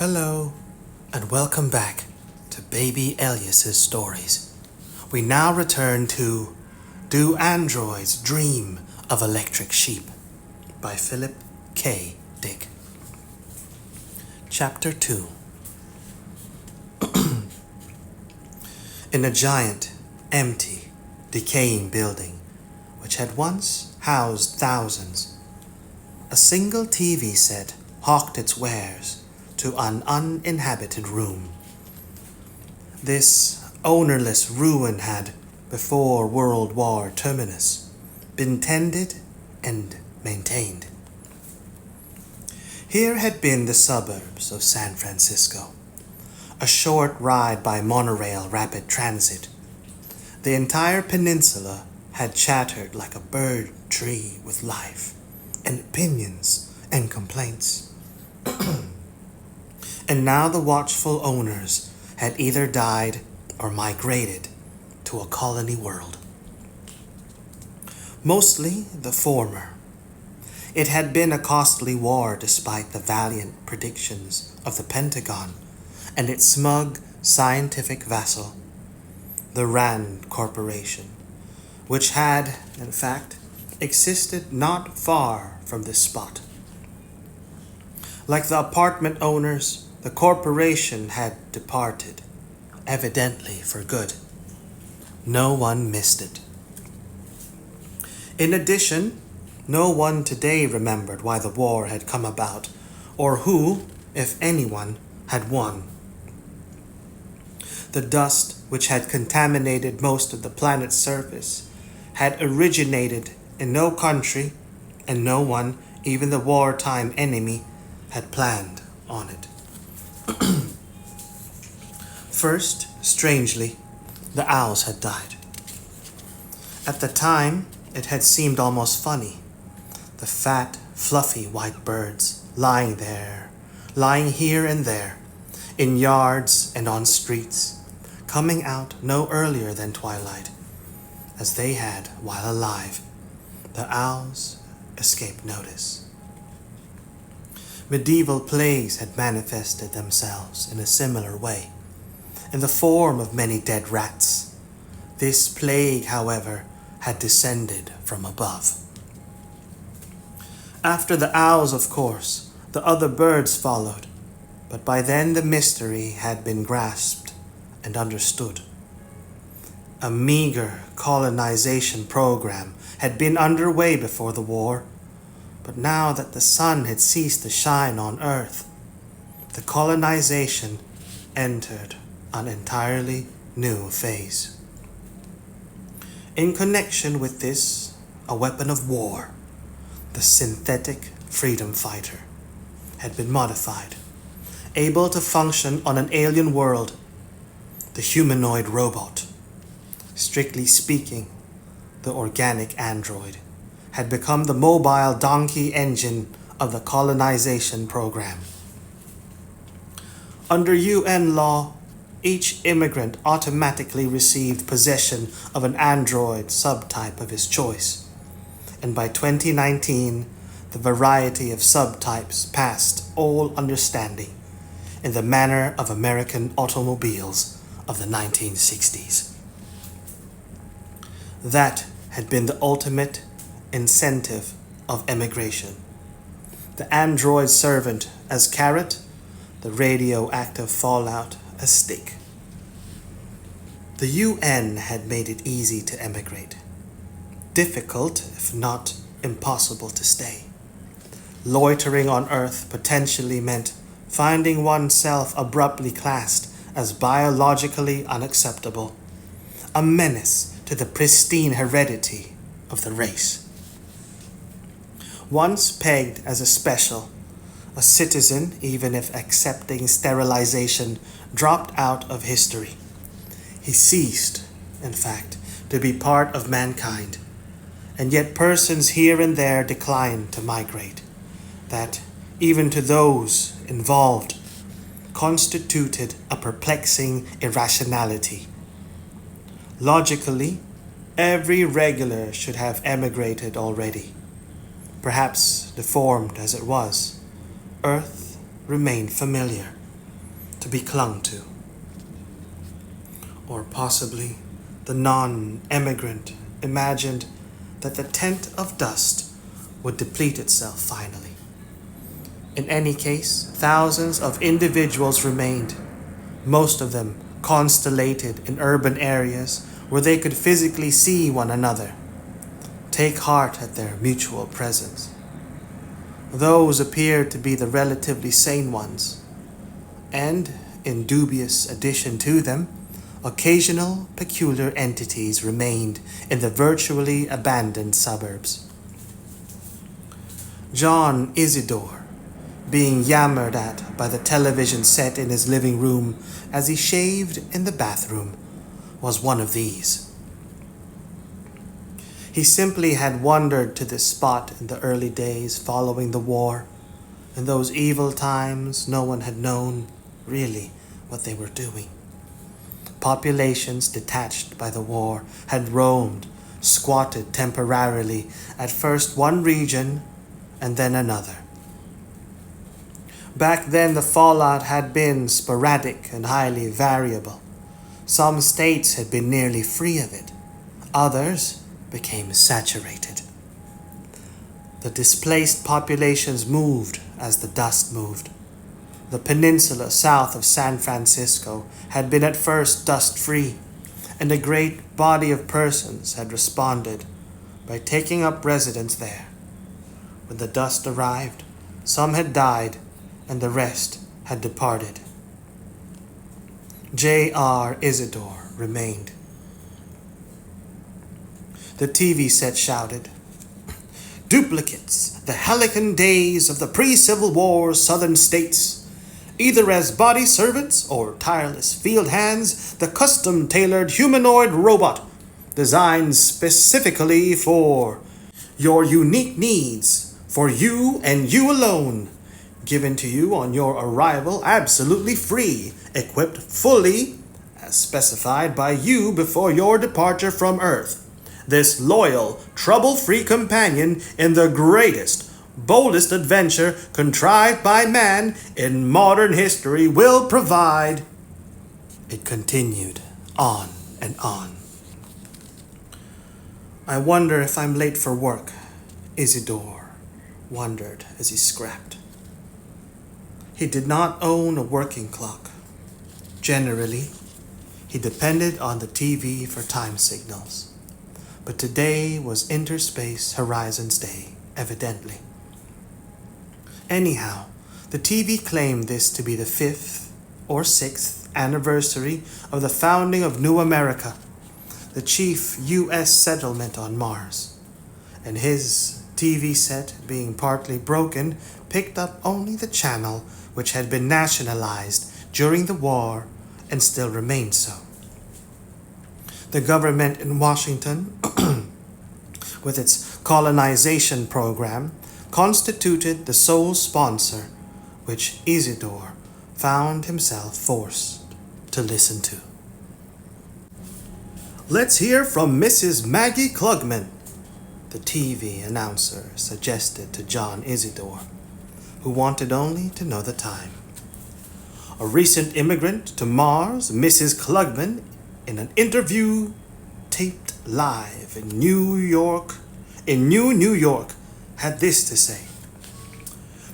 Hello, and welcome back to Baby Elias's stories. We now return to Do Androids Dream of Electric Sheep by Philip K. Dick. Chapter 2. In a giant, empty, decaying building, which had once housed thousands, a single TV set hawked its wares to an uninhabited room. This ownerless ruin had, before World War terminus, been tended and maintained. Here had been the suburbs of San Francisco, a short ride by monorail rapid transit. The entire peninsula had chattered like a bird tree with life, and opinions and complaints. And now the watchful owners had either died or migrated to a colony world. Mostly the former. It had been a costly war despite the valiant predictions of the Pentagon and its smug scientific vassal, the Rand Corporation, which had, in fact, existed not far from this spot. Like the apartment owners, the corporation had departed, evidently for good. No one missed it. In addition, no one today remembered why the war had come about, or who, if anyone, had won. The dust which had contaminated most of the planet's surface had originated in no country, and no one, even the wartime enemy, had planned on it. First, strangely, the owls had died. At the time, it had seemed almost funny. The fat, fluffy white birds lying here and there, in yards and on streets, coming out no earlier than twilight, as they had while alive. The owls escaped notice. Medieval plagues had manifested themselves in a similar way, in the form of many dead rats. This plague, however, had descended from above. After the owls, of course, the other birds followed, but by then the mystery had been grasped and understood. A meager colonization program had been underway before the war, but now that the sun had ceased to shine on Earth, the colonization entered an entirely new phase. In connection with this, a weapon of war, the synthetic freedom fighter, had been modified, able to function on an alien world, the humanoid robot. Strictly speaking, the organic android had become the mobile donkey engine of the colonization program. Under UN law, each immigrant automatically received possession of an android subtype of his choice, and by 2019, the variety of subtypes passed all understanding in the manner of American automobiles of the 1960s. That had been the ultimate incentive of emigration. The android servant as carrot, the radioactive fallout as stick. The UN had made it easy to emigrate. Difficult, if not impossible, to stay. Loitering on Earth potentially meant finding oneself abruptly classed as biologically unacceptable, a menace to the pristine heredity of the race. Once pegged as a special, a citizen, even if accepting sterilization, dropped out of history. He ceased, in fact, to be part of mankind, and yet persons here and there declined to migrate, that, even to those involved, constituted a perplexing irrationality. Logically, every regular should have emigrated already. Perhaps deformed as it was, Earth remained familiar, to be clung to. Or possibly the non-emigrant imagined that the tent of dust would deplete itself finally. In any case, thousands of individuals remained, most of them constellated in urban areas where they could physically see one another, take heart at their mutual presence. Those appeared to be the relatively sane ones, and, in dubious addition to them, occasional peculiar entities remained in the virtually abandoned suburbs. John Isidore, being yammered at by the television set in his living room as he shaved in the bathroom, was one of these. He simply had wandered to this spot in the early days following the war. In those evil times, no one had known, really, what they were doing. Populations detached by the war had roamed, squatted temporarily, at first one region and then another. Back then, the fallout had been sporadic and highly variable. Some states had been nearly free of it. Others became saturated. The displaced populations moved as the dust moved. The peninsula south of San Francisco had been at first dust-free, and a great body of persons had responded by taking up residence there. When the dust arrived, some had died and the rest had departed. J.R. Isidore remained. The TV set shouted, "Duplicates, the halcyon days of the pre-Civil War Southern states. Either as body servants or tireless field hands, the custom-tailored humanoid robot designed specifically for your unique needs, for you and you alone, given to you on your arrival absolutely free, equipped fully, as specified by you before your departure from Earth. This loyal, trouble-free companion in the greatest, boldest adventure contrived by man in modern history will provide." It continued on and on. "I wonder if I'm late for work," Isidore wondered as he scrapped. He did not own a working clock. Generally, he depended on the TV for time signals. But today was Interspace Horizons Day, evidently. Anyhow, the TV claimed this to be the 5th or 6th anniversary of the founding of New America, the chief U.S. settlement on Mars. And his TV set, being partly broken, picked up only the channel which had been nationalized during the war and still remained so. The government in Washington, with its colonization program, constituted the sole sponsor, which Isidore found himself forced to listen to. "Let's hear from Mrs. Maggie Klugman," the TV announcer suggested to John Isidore, who wanted only to know the time. "A recent immigrant to Mars, Mrs. Klugman, in an interview taped live in New York, had this to say.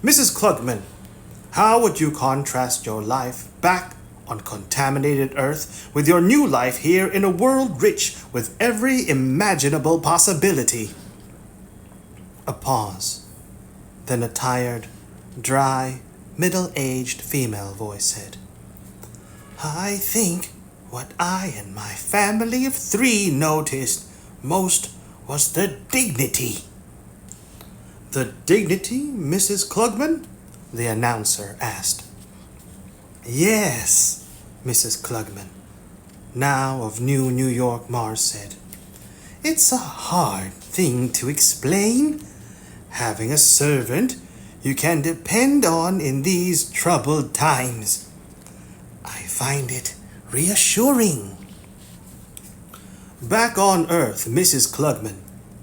Mrs. Klugman, how would you contrast your life back on contaminated Earth with your new life here in a world rich with every imaginable possibility?" A pause. Then a tired, dry, middle-aged female voice said, "I think what I and my family of 3 noticed most was the dignity." "The dignity, Mrs. Klugman?" the announcer asked. "Yes," Mrs. Klugman, now of New York, Mars, said. "It's a hard thing to explain. Having a servant you can depend on in these troubled times. I find it reassuring." "Back on Earth, Mrs. Klugman,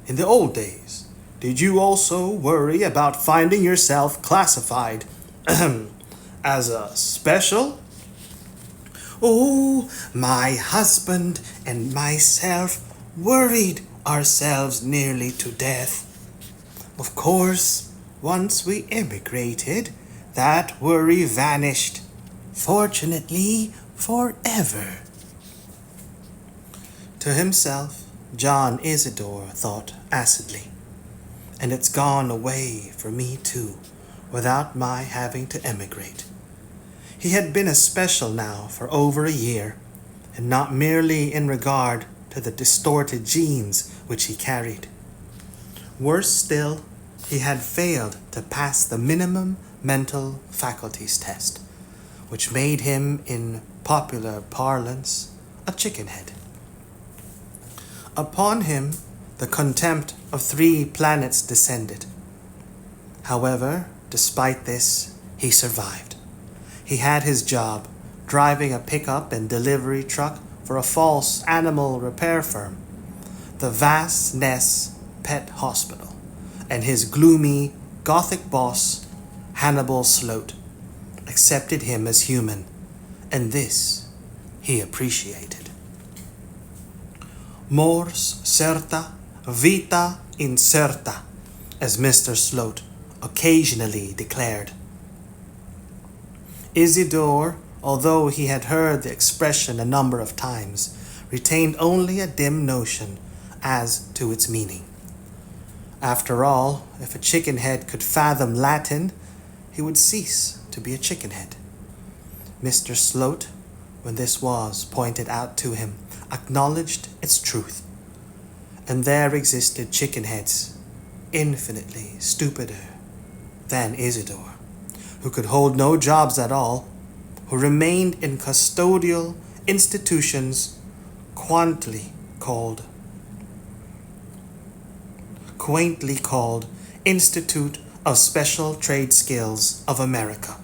in the old days, did you also worry about finding yourself classified as a special Oh, my husband and myself worried ourselves nearly to death. Of course, once we emigrated, that worry vanished. Fortunately, forever. To himself, John Isidore thought acidly. And it's gone away for me too, without my having to emigrate. He had been a special now for over a year, and not merely in regard to the distorted genes which he carried. Worse still, he had failed to pass the minimum mental faculties test, which made him, in popular parlance, a chickenhead. Upon him, the contempt of 3 planets descended. However, despite this, he survived. He had his job, driving a pickup and delivery truck for a false animal repair firm, the Vast Ness Pet Hospital, and his gloomy, gothic boss, Hannibal Sloat, accepted him as human, and this he appreciated. Mors certa, vita incerta, as Mr. Sloat occasionally declared. Isidore, although he had heard the expression a number of times, retained only a dim notion as to its meaning. After all, if a chickenhead could fathom Latin, he would cease to be a chickenhead. Mr. Sloat, when this was pointed out to him, acknowledged its truth. And there existed chickenheads infinitely stupider than Isidore, who could hold no jobs at all, who remained in custodial institutions quaintly called Institute of Special Trade Skills of America,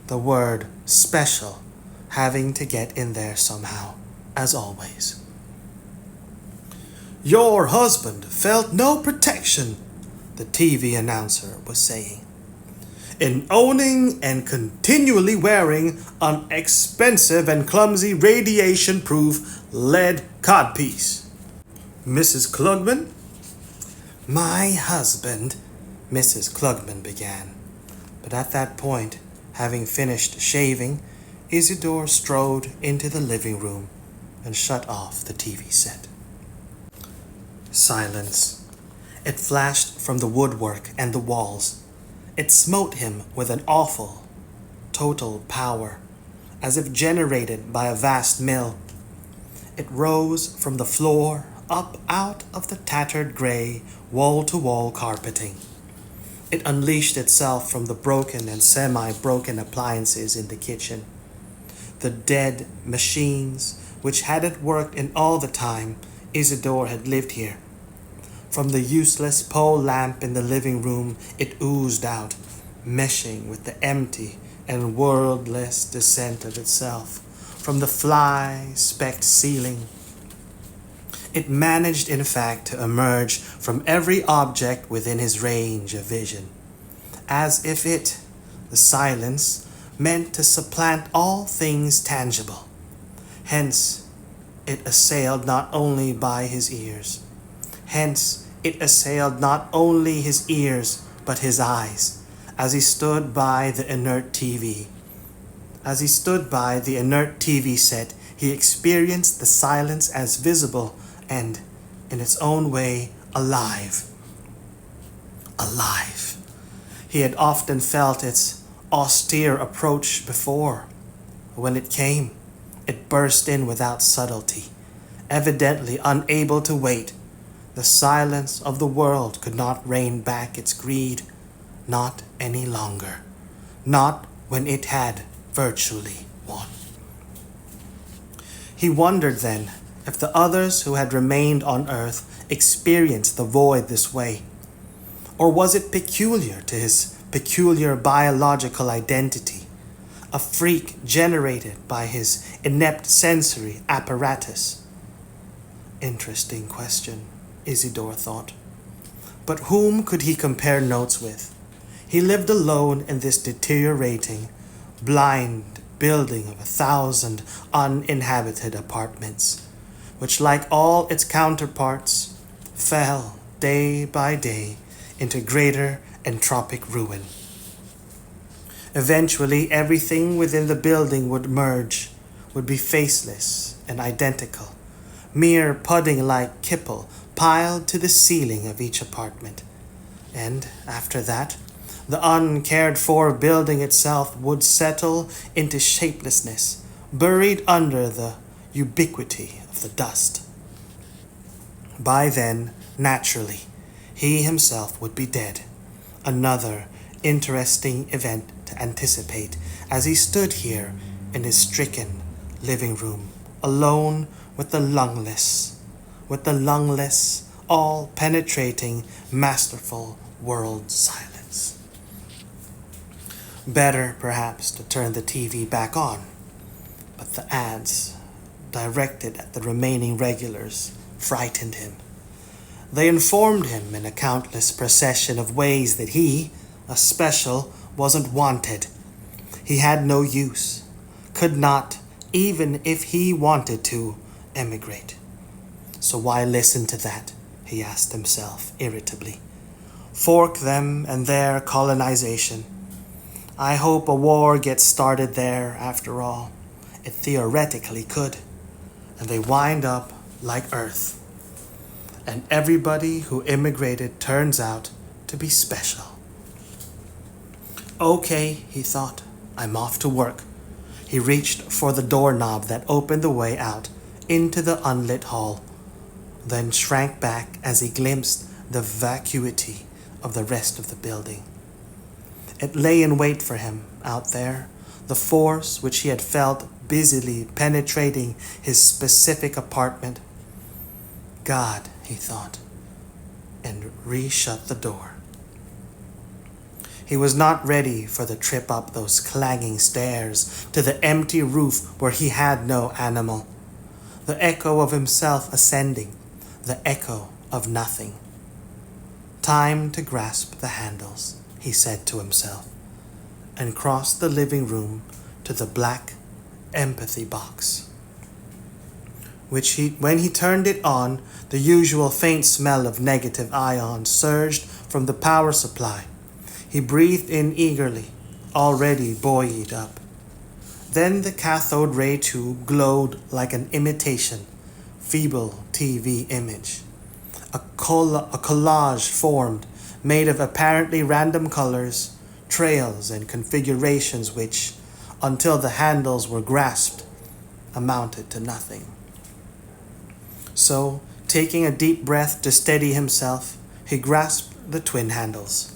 the word special having to get in there somehow, as always. Your husband felt no protection, the TV announcer was saying, in owning and continually wearing an expensive and clumsy radiation-proof lead codpiece. Mrs. Klugman? My husband, Mrs. Klugman began. But at that point, having finished shaving, Isidore strode into the living room and shut off the TV set. Silence. It flashed from the woodwork and the walls. It smote him with an awful, total power, as if generated by a vast mill. It rose from the floor up out of the tattered gray wall-to-wall carpeting. It unleashed itself from the broken and semi-broken appliances in the kitchen. The dead machines which hadn't worked in all the time Isidore had lived here. From the useless pole lamp in the living room, it oozed out, meshing with the empty and worldless descent of itself. From the fly-specked ceiling, it managed, in fact, to emerge from every object within his range of vision, as if it, the silence, meant to supplant all things tangible. Hence, it assailed not only his ears, but his eyes, as he stood by the inert TV. As he stood by the inert TV set, he experienced the silence as visible and, in its own way, alive. Alive. He had often felt its austere approach before. When it came, it burst in without subtlety, evidently unable to wait. The silence of the world could not rein back its greed, not any longer, not when it had virtually won. He wondered then if the others who had remained on earth experienced the void this way, or was it peculiar to his peculiar biological identity, a freak generated by his inept sensory apparatus? Interesting question, Isidore thought. But whom could he compare notes with? He lived alone in this deteriorating, blind building of 1,000 uninhabited apartments, which, like all its counterparts, fell day by day into greater entropic ruin. Eventually, everything within the building would merge, would be faceless and identical, mere pudding-like kipple piled to the ceiling of each apartment. And after that, the uncared-for building itself would settle into shapelessness, buried under the ubiquity of the dust. By then, naturally, he himself would be dead. Another interesting event to anticipate as he stood here in his stricken living room, alone with the lungless, all-penetrating, masterful world silence. Better, perhaps, to turn the TV back on, but the ads, directed at the remaining regulars, frightened him. They informed him in a countless procession of ways that he, a special, wasn't wanted. He had no use, could not, even if he wanted to, emigrate. So why listen to that, he asked himself irritably. Fork them and their colonization. I hope a war gets started there after all. It theoretically could. And they wind up like Earth. And everybody who immigrated turns out to be special. Okay, he thought, I'm off to work. He reached for the doorknob that opened the way out into the unlit hall, then shrank back as he glimpsed the vacuity of the rest of the building. It lay in wait for him out there, the force which he had felt busily penetrating his specific apartment. God, he thought, and re-shut the door. He was not ready for the trip up those clanging stairs to the empty roof where he had no animal. The echo of himself ascending, the echo of nothing. Time to grasp the handles, he said to himself, and crossed the living room to the black empathy box, when he turned it on, the usual faint smell of negative ions surged from the power supply. He breathed in eagerly, already buoyed up. Then the cathode ray tube glowed like an imitation, feeble TV image. A collage formed, made of apparently random colors, trails and configurations which, until the handles were grasped, amounted to nothing. So, taking a deep breath to steady himself, he grasped the twin handles.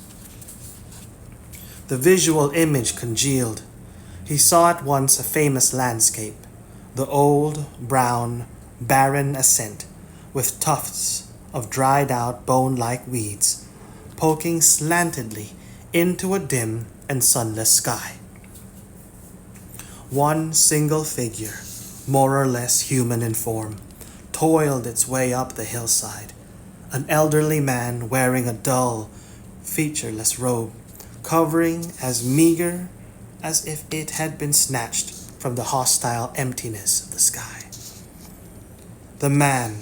The visual image congealed. He saw at once a famous landscape, the old, brown, barren ascent, with tufts of dried-out bone-like weeds, poking slantedly into a dim and sunless sky. One single figure, more or less human in form, toiled its way up the hillside, an elderly man wearing a dull, featureless robe, covering as meager as if it had been snatched from the hostile emptiness of the sky. The man,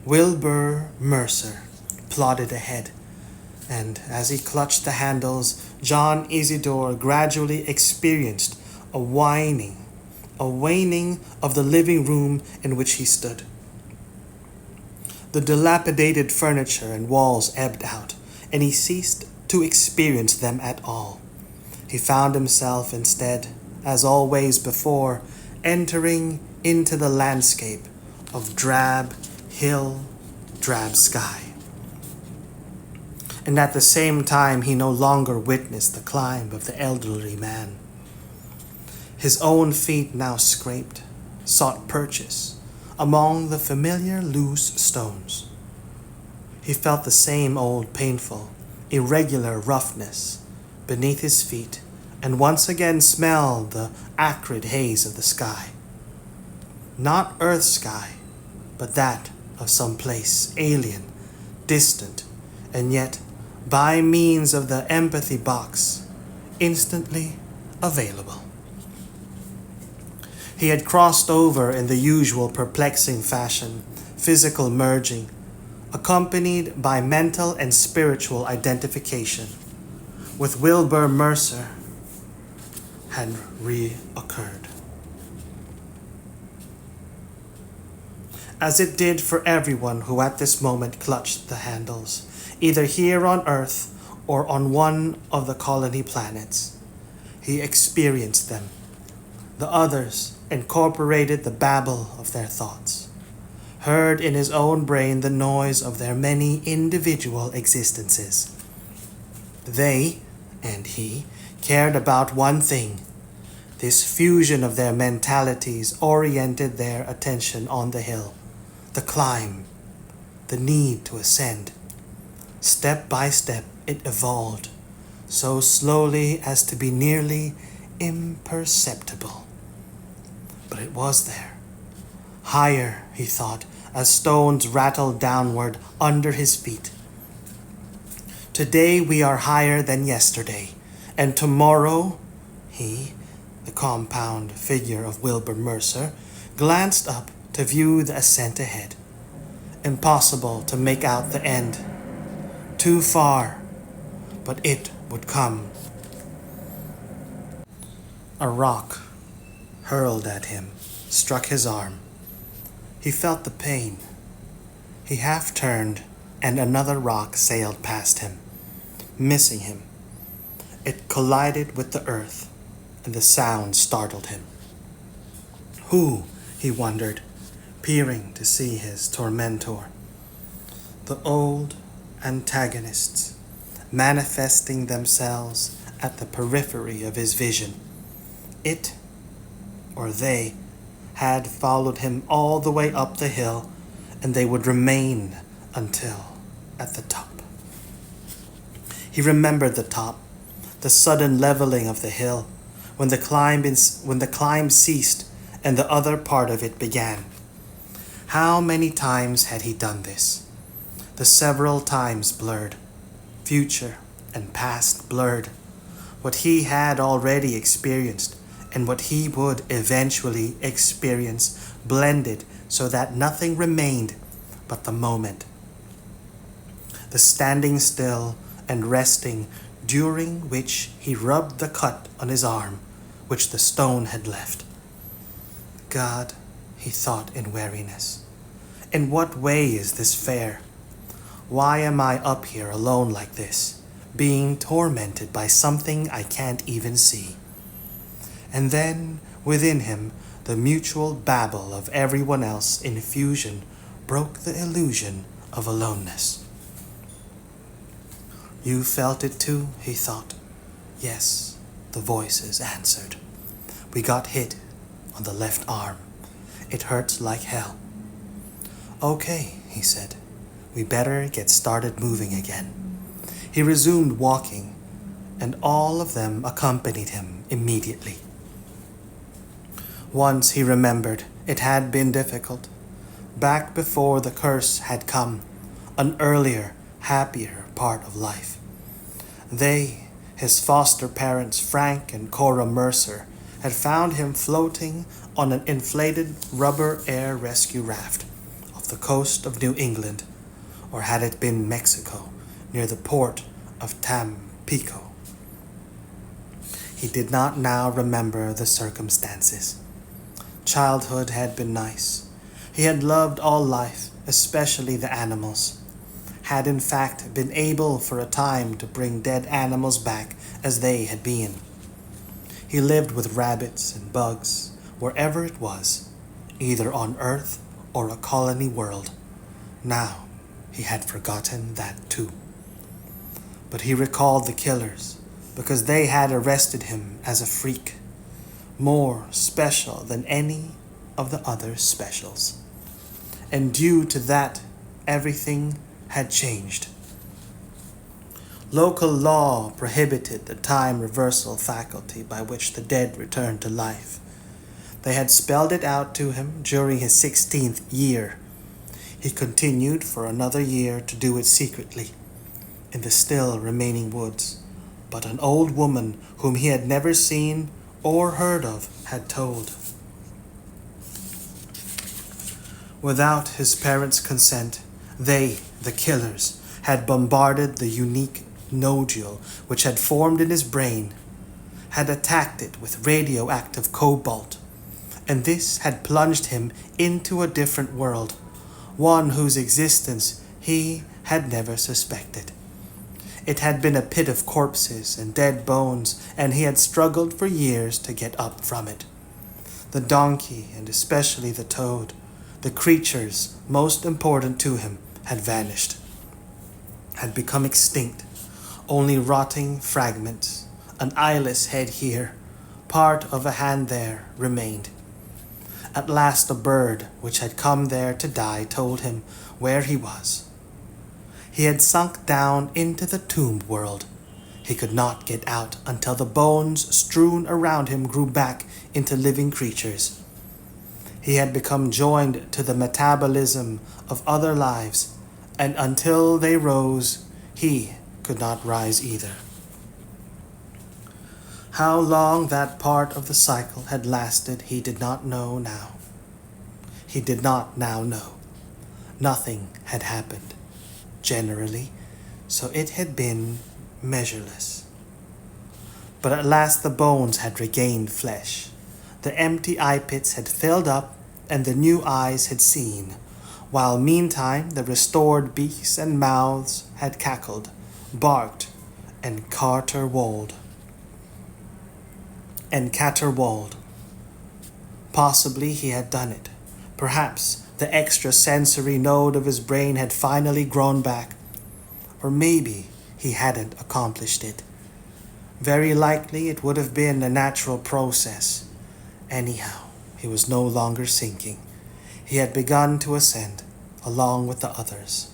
Wilbur Mercer, plodded ahead, and as he clutched the handles, John Isidore gradually experienced a waning of the living room in which he stood. The dilapidated furniture and walls ebbed out, and he ceased to experience them at all. He found himself instead, as always before, entering into the landscape of drab hill, drab sky. And at the same time, he no longer witnessed the climb of the elderly man. His own feet now scraped, sought purchase among the familiar loose stones. He felt the same old painful, irregular roughness beneath his feet, and once again smelled the acrid haze of the sky. Not Earth's sky, but that of some place alien, distant, and yet, by means of the empathy box, instantly available. He had crossed over in the usual perplexing fashion, physical merging, accompanied by mental and spiritual identification, with Wilbur Mercer had reoccurred. As it did for everyone who at this moment clutched the handles, either here on Earth or on one of the colony planets. He experienced them. The others incorporated the babble of their thoughts, heard in his own brain the noise of their many individual existences. They, and he, cared about one thing. This fusion of their mentalities oriented their attention on the hill, the climb, the need to ascend. Step by step it evolved, so slowly as to be nearly imperceptible. But it was there. Higher, he thought, as stones rattled downward under his feet. Today we are higher than yesterday, and tomorrow, he, the compound figure of Wilbur Mercer, glanced up to view the ascent ahead. Impossible to make out the end. Too far, but it would come. A rock, hurled at him, struck his arm. He felt the pain. He half turned, and another rock sailed past him, missing him. It collided with the earth, and the sound startled him. Who, he wondered, peering to see his tormentor. The old antagonists, manifesting themselves at the periphery of his vision. It, or they, had followed him all the way up the hill, and they would remain until at the top. He remembered the top, the sudden leveling of the hill, when the climb ceased and the other part of it began. How many times had he done this? The several times blurred, future and past blurred, what he had already experienced and what he would eventually experience blended so that nothing remained but the moment. The standing still and resting, during which he rubbed the cut on his arm which the stone had left. God, he thought in weariness, in what way is this fair? Why am I up here alone like this, being tormented by something I can't even see? And then, within him, the mutual babble of everyone else in fusion broke the illusion of aloneness. You felt it too, he thought. Yes, the voices answered. We got hit on the left arm. It hurts like hell. Okay, he said. We better get started moving again. He resumed walking, and all of them accompanied him immediately. Once he remembered it had been difficult, back before the curse had come, an earlier, happier part of life. They, his foster parents Frank and Cora Mercer, had found him floating on an inflated rubber air rescue raft off the coast of New England, or had it been Mexico, near the port of Tampico. He did not now remember the circumstances. Childhood had been nice. He had loved all life, especially the animals. Had in fact been able for a time to bring dead animals back as they had been. He lived with rabbits and bugs, wherever it was, either on Earth or a colony world. Now, he had forgotten that too. But he recalled the killers, because they had arrested him as a freak, more special than any of the other specials. And due to that, everything had changed. Local law prohibited the time reversal faculty by which the dead returned to life. They had spelled it out to him during his 16th year. He continued for another year to do it secretly, in the still remaining woods, but an old woman whom he had never seen or heard of had told. Without his parents' consent, they, the killers, had bombarded the unique nodule which had formed in his brain, had attacked it with radioactive cobalt, and this had plunged him into a different world, one whose existence he had never suspected. It had been a pit of corpses and dead bones, and he had struggled for years to get up from it. The donkey, and especially the toad, the creatures most important to him, had vanished, had become extinct. Only rotting fragments, an eyeless head here, part of a hand there, remained. At last a bird, which had come there to die, told him where he was. He had sunk down into the tomb world. He could not get out until the bones strewn around him grew back into living creatures. He had become joined to the metabolism of other lives, and until they rose, he could not rise either. How long that part of the cycle had lasted, he did not know now. He did not now know. Nothing had happened, generally, so it had been measureless. But at last the bones had regained flesh. The empty eye pits had filled up, and the new eyes had seen, while meantime the restored beaks and mouths had cackled, barked, and caterwauled. Possibly he had done it. Perhaps the extrasensory node of his brain had finally grown back. Or maybe he hadn't accomplished it. Very likely it would have been a natural process. Anyhow, he was no longer sinking. He had begun to ascend, along with the others.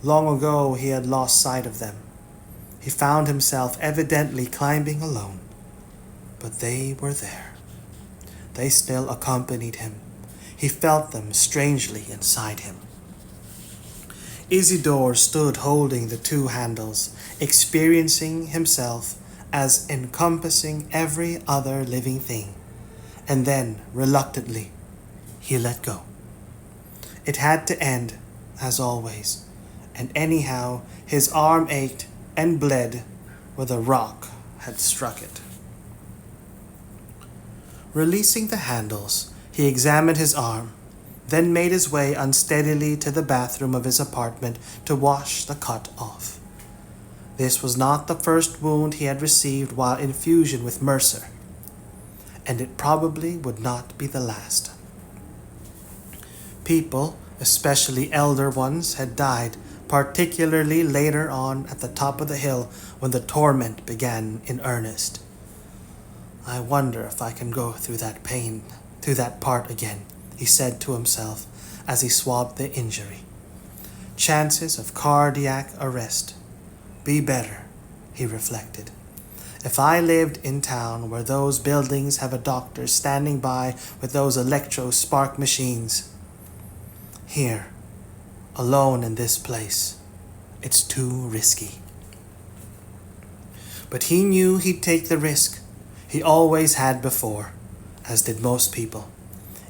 Long ago he had lost sight of them. He found himself evidently climbing alone. But they were there. They still accompanied him. He felt them strangely inside him. Isidore stood holding the two handles, experiencing himself as encompassing every other living thing. And then, reluctantly, he let go. It had to end, as always, and anyhow his arm ached and bled where the rock had struck it. Releasing the handles, he examined his arm, then made his way unsteadily to the bathroom of his apartment to wash the cut off. This was not the first wound he had received while in fusion with Mercer, and it probably would not be the last. People, especially elder ones, had died, particularly later on at the top of the hill when the torment began in earnest. I wonder if I can go through that pain, through that part again, he said to himself as he swabbed the injury. Chances of cardiac arrest. Be better, he reflected. If I lived in town where those buildings have a doctor standing by with those electro-spark machines. Here, alone in this place, it's too risky. But he knew he'd take the risk. He always had before, as did most people,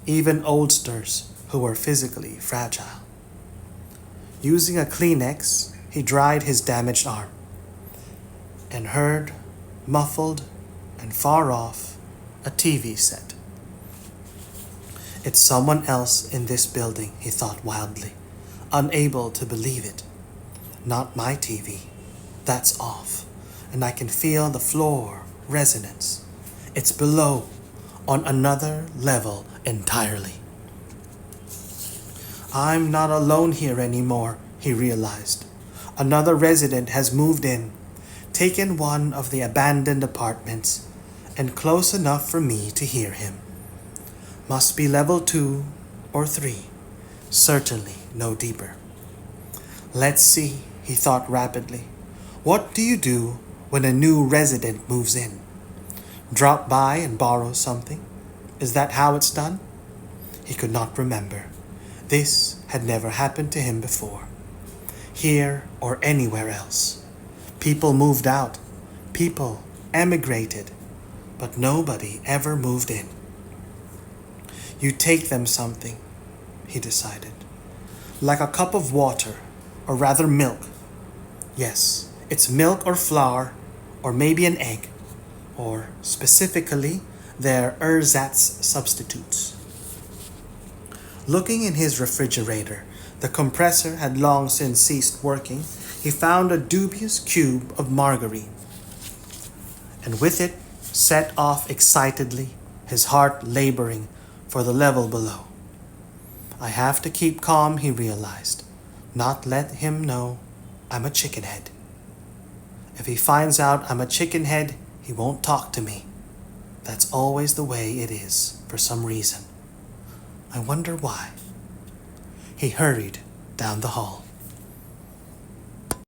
even oldsters who were physically fragile. Using a Kleenex, he dried his damaged arm and heard, muffled and far off, a TV set. It's someone else in this building, he thought wildly, unable to believe it. Not my TV. That's off, and I can feel the floor resonance. It's below, on another level entirely. I'm not alone here anymore, he realized. Another resident has moved in, taken one of the abandoned apartments, and close enough for me to hear him. Must be level 2 or 3, certainly no deeper. Let's see, he thought rapidly. What do you do when a new resident moves in? Drop by and borrow something? Is that how it's done? He could not remember. This had never happened to him before, here or anywhere else. People moved out. People emigrated. But nobody ever moved in. You take them something. he decided. Like a cup of water, or rather milk. Yes, it's milk or flour, or maybe an egg, or specifically, their ersatz substitutes. Looking in his refrigerator, the compressor had long since ceased working. He found a dubious cube of margarine, and with it set off excitedly, his heart laboring for the level below. I have to keep calm, he realized, not let him know I'm a chickenhead. If he finds out I'm a chickenhead, he won't talk to me. That's always the way it is, for some reason. I wonder why. He hurried down the hall.